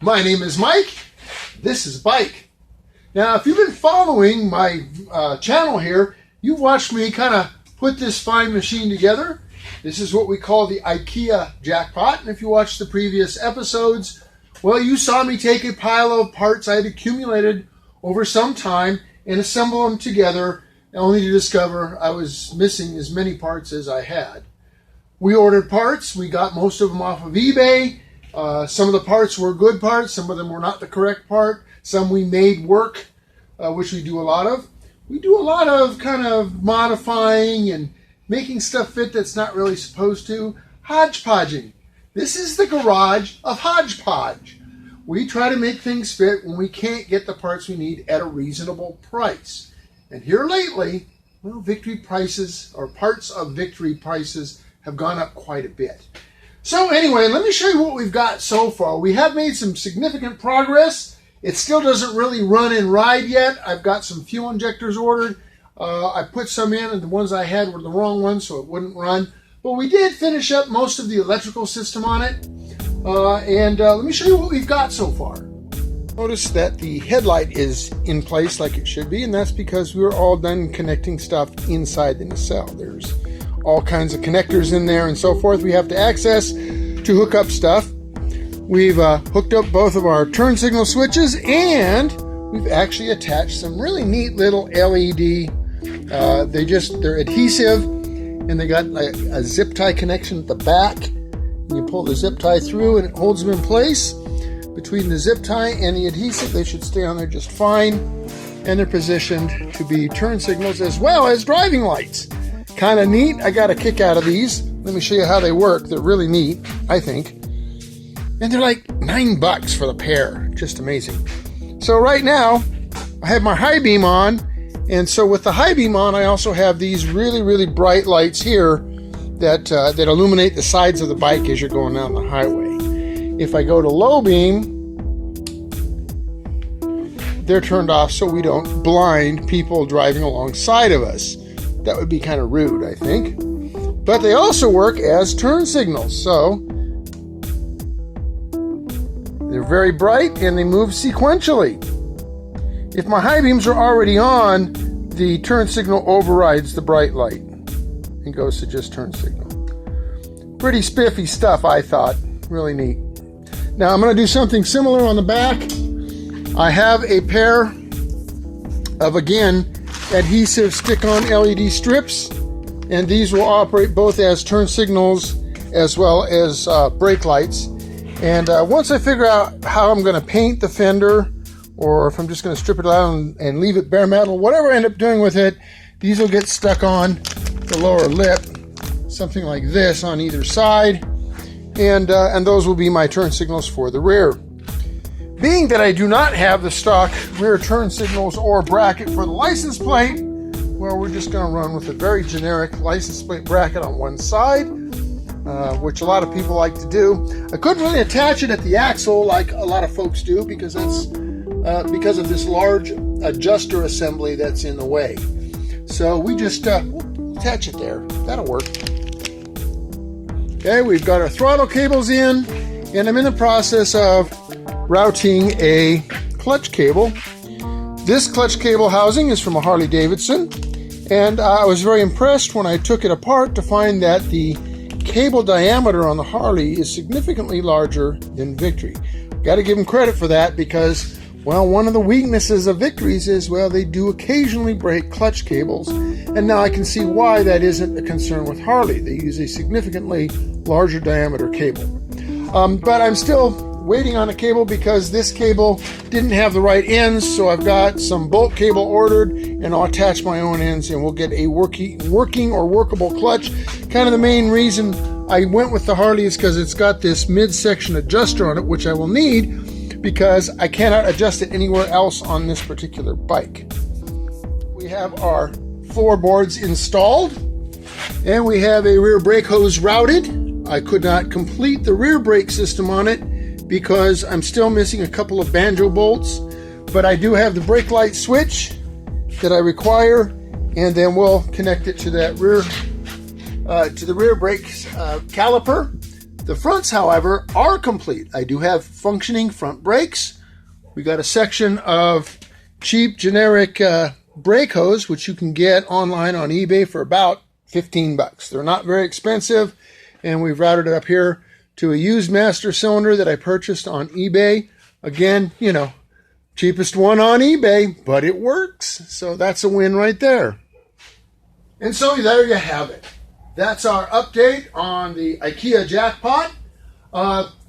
My name is Mike. This is Bike. Now, if you've been following my channel here, you've watched me kind of put this fine machine together. This is what we call the Ikea Jackpot. And if you watched the previous episodes, well, you saw me take a pile of parts I had accumulated over some time and assemble them together, only to discover I was missing as many parts as I had. We ordered parts. We got most of them off of eBay. Some of the parts were good parts. Some of them were not the correct part. Some we made work, which we do a lot of. We do a lot of kind of modifying and making stuff fit that's not really supposed to. Hodgepodging. This is the garage of hodgepodge. We try to make things fit when we can't get the parts we need at a reasonable price. And here lately, well, victory prices, or parts of victory prices, have gone up quite a bit. So anyway, let me show you what we've got so far. We have made some significant progress. It still doesn't really run and ride yet. I've got some fuel injectors ordered. I put some in, and the ones I had were the wrong ones, so it wouldn't run. But we did finish up most of the electrical system on it. Let me show you what we've got so far. Notice that the headlight is in place like it should be, and that's because we were all done connecting stuff inside the nacelle. There's all kinds of connectors in there and so forth we have to access to hook up stuff. We've hooked up both of our turn signal switches, and we've actually attached some really neat little LED. They're adhesive, and they got a zip tie connection at the back. You pull the zip tie through and it holds them in place. Between the zip tie and the adhesive, they should stay on there just fine, and they're positioned to be turn signals as well as driving lights. Kind of neat. I got a kick out of these. Let me show you how they work. They're really neat, I think. And they're like $9 for the pair. Just amazing. So right now, I have my high beam on, and so with the high beam on, I also have these really, really bright lights here that illuminate the sides of the bike as you're going down the highway. If I go to low beam, they're turned off so we don't blind people driving alongside of us. That would be kind of rude, I think. But they also work as turn signals, so they're very bright and they move sequentially. If my high beams are already on, the turn signal overrides the bright light and goes to just turn signal. Pretty spiffy stuff, I thought. Really neat. Now I'm going to do something similar on the back. I have a pair of, again, adhesive stick-on LED strips, and these will operate both as turn signals as well as brake lights. And once I figure out how I'm going to paint the fender, or if I'm just going to strip it out and leave it bare metal, whatever I end up doing with it, these will get stuck on the lower lip, something like this on either side, and those will be my turn signals for the rear. Being that I do not have the stock rear turn signals or bracket for the license plate, well, we're just going to run with a very generic license plate bracket on one side, which a lot of people like to do. I couldn't really attach it at the axle like a lot of folks do because that's because of this large adjuster assembly that's in the way. So we just attach it there. That'll work. Okay, we've got our throttle cables in, and I'm in the process of routing a clutch cable. This clutch cable housing is from a Harley Davidson, and I was very impressed when I took it apart to find that the cable diameter on the Harley is significantly larger than Victory. Got to give them credit for that because, well, one of the weaknesses of Victories is, well, they do occasionally break clutch cables, and now I can see why that isn't a concern with Harley. They use a significantly larger diameter cable. But I'm still waiting on a cable because this cable didn't have the right ends, so I've got some bolt cable ordered, and I'll attach my own ends and we'll get a working or workable clutch. Kind of the main reason I went with the Harley is because it's got this midsection adjuster on it, which I will need because I cannot adjust it anywhere else on this particular bike. We have our floorboards installed, and we have a rear brake hose routed. I could not complete the rear brake system on it because I'm still missing a couple of banjo bolts, but I do have the brake light switch that I require, and then we'll connect it to that rear to the rear brake caliper. The fronts, however, are complete. I do have functioning front brakes. We got a section of cheap generic brake hose, which you can get online on eBay for about 15 bucks. They're not very expensive, and we've routed it up here to a used master cylinder that I purchased on eBay. Again, you know, cheapest one on eBay, but it works. So that's a win right there. And so there you have it. That's our update on the Ikea Jackpot.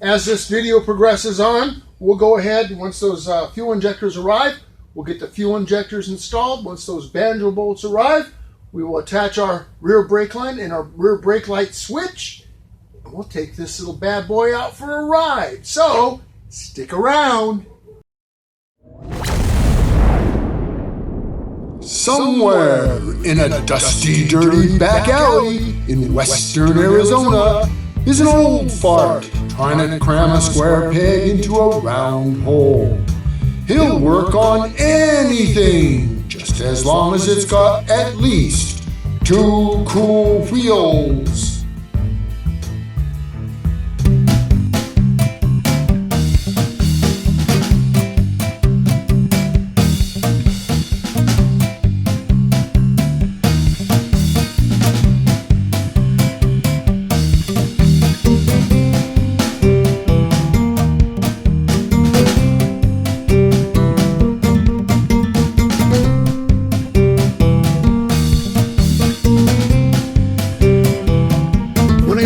As this video progresses on, we'll go ahead, once those fuel injectors arrive, we'll get the fuel injectors installed. Once those banjo bolts arrive, we will attach our rear brake line and our rear brake light switch. And we'll take this little bad boy out for a ride. So, stick around. Somewhere in a dusty, dirty back alley in western Arizona is an old fart trying to cram a square peg into a round hole. He'll work on anything, just as long as it's got at least 2 cool wheels.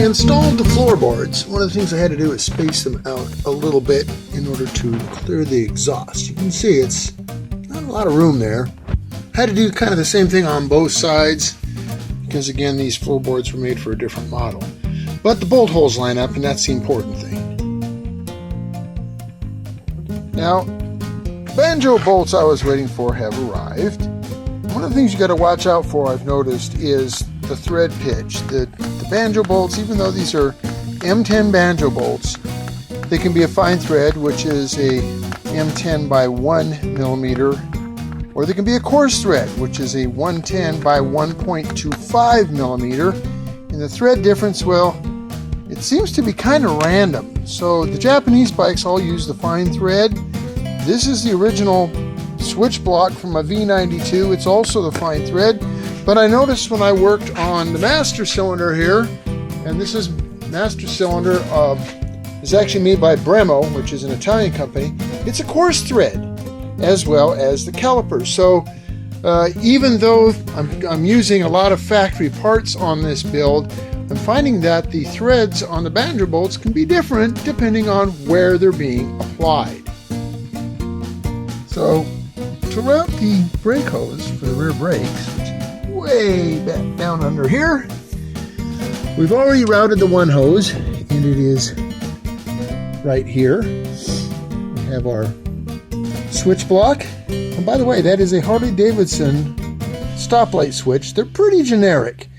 Installed the floorboards, one of the things I had to do is space them out a little bit in order to clear the exhaust. You can see it's not a lot of room there. I had to do kind of the same thing on both sides because, again, these floorboards were made for a different model. But the bolt holes line up, and that's the important thing. Now, banjo bolts I was waiting for have arrived. One of the things you got to watch out for, I've noticed, is the thread pitch. The banjo bolts, even though these are M10 banjo bolts, they can be a fine thread, which is a M10 by 1 millimeter, or they can be a coarse thread, which is a 110 by 1.25 millimeter. And the thread difference, well, it seems to be kind of random. So the Japanese bikes all use the fine thread. This is the original switch block from a V92. It's also the fine thread. But I noticed when I worked on the master cylinder here, and this is master cylinder is actually made by Bremo, which is an Italian company. It's a coarse thread, as well as the calipers. So even though I'm using a lot of factory parts on this build, I'm finding that the threads on the banjo bolts can be different depending on where they're being applied. So to route the brake hose for the rear brakes, way back down under here, we've already routed the one hose, and it is right here. We have our switch block, and by the way, that is a Harley-Davidson stoplight switch. They're pretty generic,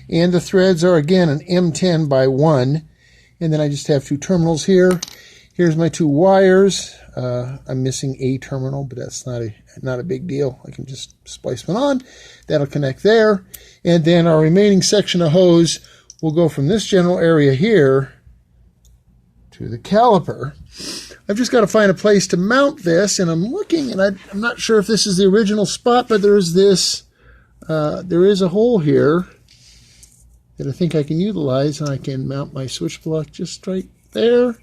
and the threads are again an M10 by 1, and then I just have 2 terminals here. Here's my 2 wires. I'm missing a terminal, but that's not a big deal. I can just splice one on. That'll connect there. And then our remaining section of hose will go from this general area here to the caliper. I've just got to find a place to mount this, and I'm looking, and I'm not sure if this is the original spot, but there is a hole here that I think I can utilize, and I can mount my switch block just right there.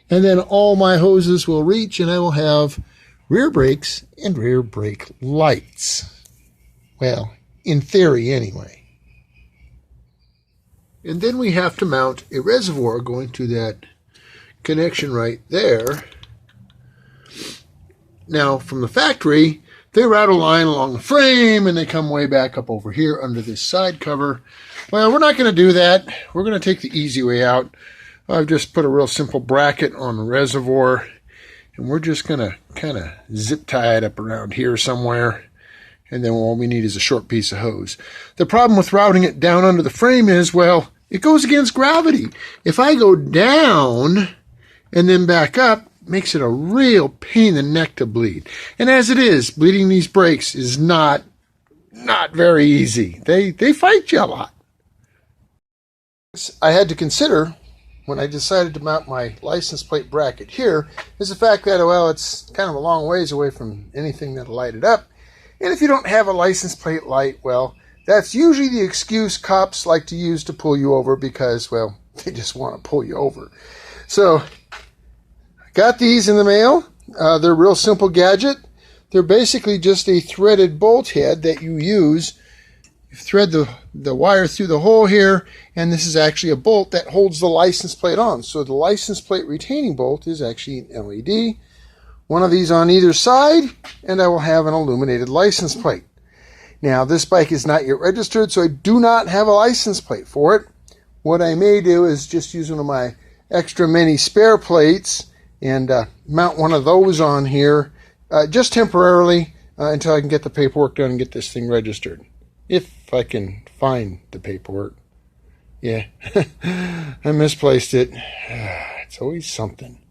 And then all my hoses will reach, and I will have rear brakes and rear brake lights. Well, in theory anyway. And then we have to mount a reservoir going to that connection right there. Now, from the factory, they route a line along the frame, and they come way back up over here under this side cover. Well, we're not going to do that. We're going to take the easy way out. I've just put a real simple bracket on the reservoir, and we're just going to kind of zip tie it up around here somewhere, and then all we need is a short piece of hose. The problem with routing it down under the frame is, well, it goes against gravity. If I go down and then back up, it makes it a real pain in the neck to bleed. And as it is, bleeding these brakes is not very easy. They fight you a lot. I had to consider when I decided to mount my license plate bracket here is the fact that, well, it's kind of a long ways away from anything that'll light it up. And if you don't have a license plate light, well, that's usually the excuse cops like to use to pull you over because, well, they just want to pull you over. So, I got these in the mail. They're a real simple gadget. They're basically just a threaded bolt head that you use. You thread the wire through the hole here, and this is actually a bolt that holds the license plate on. So the license plate retaining bolt is actually an LED. One of these on either side, and I will have an illuminated license plate. Now, this bike is not yet registered, so I do not have a license plate for it. What I may do is just use one of my extra mini spare plates and mount one of those on here just temporarily until I can get the paperwork done and get this thing registered. If I can find the paperwork. Yeah, I misplaced it. It's always something.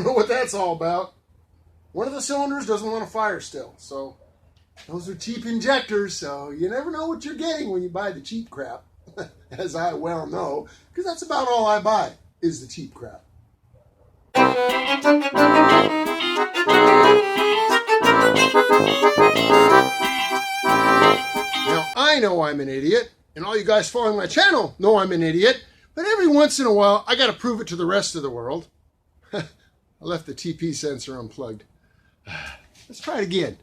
don't know what that's all about. One of the cylinders doesn't want to fire still, so those are cheap injectors, so you never know what you're getting when you buy the cheap crap, as I well know, because that's about all I buy, is the cheap crap. Now, I know I'm an idiot, and all you guys following my channel know I'm an idiot, but every once in a while, I got to prove it to the rest of the world. I left the TP sensor unplugged. Let's try it again.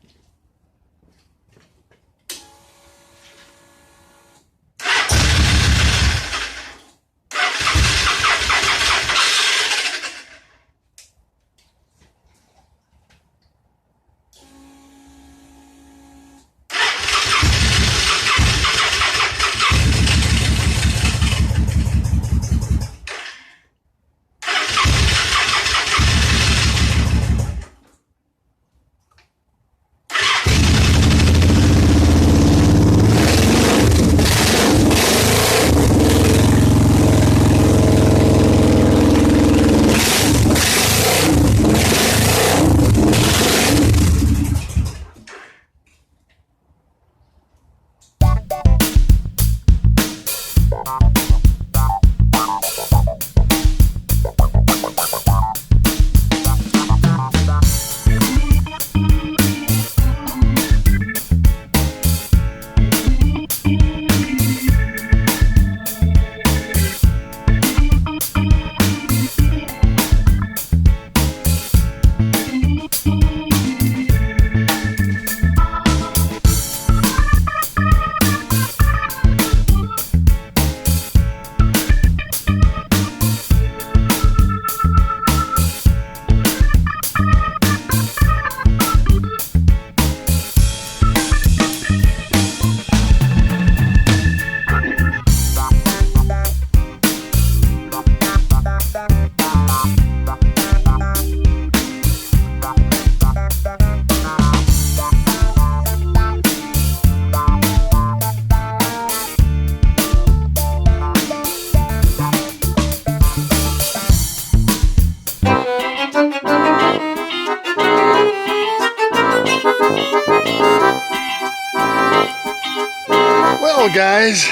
Well, guys,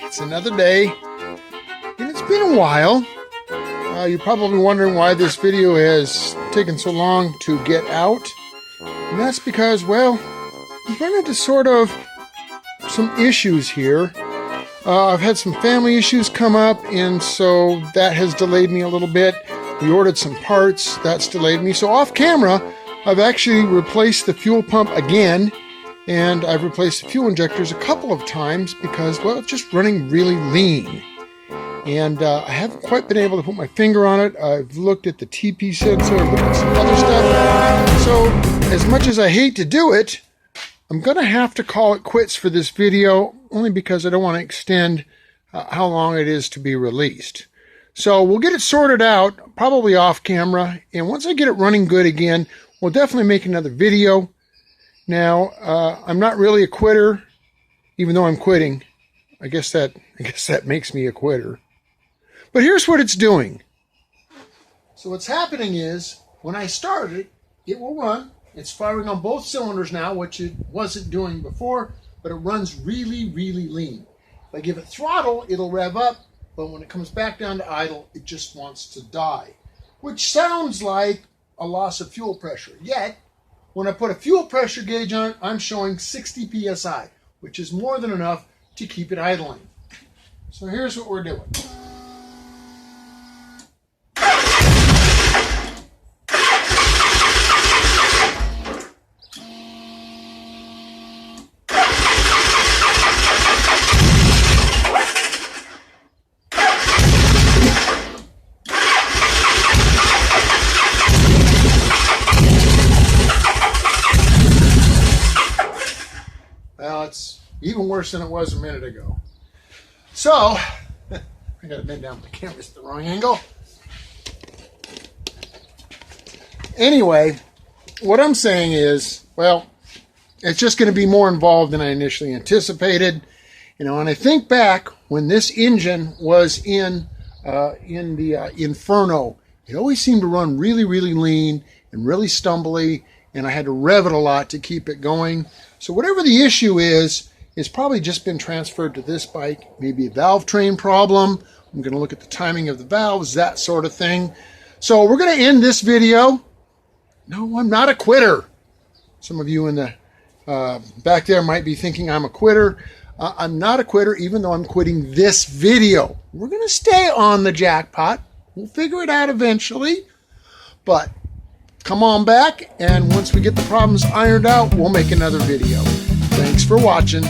it's another day, and it's been a while. You're probably wondering why this video has taken so long to get out, and that's because, well, I've run into sort of some issues here. I've had some family issues come up, and so that has delayed me a little bit. We ordered some parts, that's delayed me. So off camera, I've actually replaced the fuel pump again, and I've replaced the fuel injectors a couple of times because, well, it's just running really lean. And I haven't quite been able to put my finger on it. I've looked at the TP sensor, I've looked at some other stuff. So as much as I hate to do it, I'm going to have to call it quits for this video, only because I don't want to extend how long it is to be released. So we'll get it sorted out, probably off camera, and once I get it running good again, we'll definitely make another video. Now, I'm not really a quitter, even though I'm quitting. I guess that makes me a quitter. But here's what it's doing. So what's happening is, when I start it, it will run. It's firing on both cylinders now, which it wasn't doing before, but it runs really, really lean. If I give it throttle, it'll rev up, but when it comes back down to idle, it just wants to die, which sounds like a loss of fuel pressure. Yet, when I put a fuel pressure gauge on, I'm showing 60 psi, which is more than enough to keep it idling. So here's what we're doing. Well, it's even worse than it was a minute ago. So, I gotta bend down my camera, it's the wrong angle. Anyway, what I'm saying is, well, it's just going to be more involved than I initially anticipated. You know, and I think back when this engine was in the Inferno It always seemed to run really, really lean and really stumbly, and I had to rev it a lot to keep it going. So whatever the issue is, it's probably just been transferred to this bike. Maybe a valve train problem. I'm going to look at the timing of the valves, that sort of thing. So we're going to end this video. No, I'm not a quitter. Some of you in the back there might be thinking I'm a quitter. I'm not a quitter, even though I'm quitting this video. We're going to stay on the Jackpot. We'll figure it out eventually. But come on back, and once we get the problems ironed out, we'll make another video. Thanks for watching.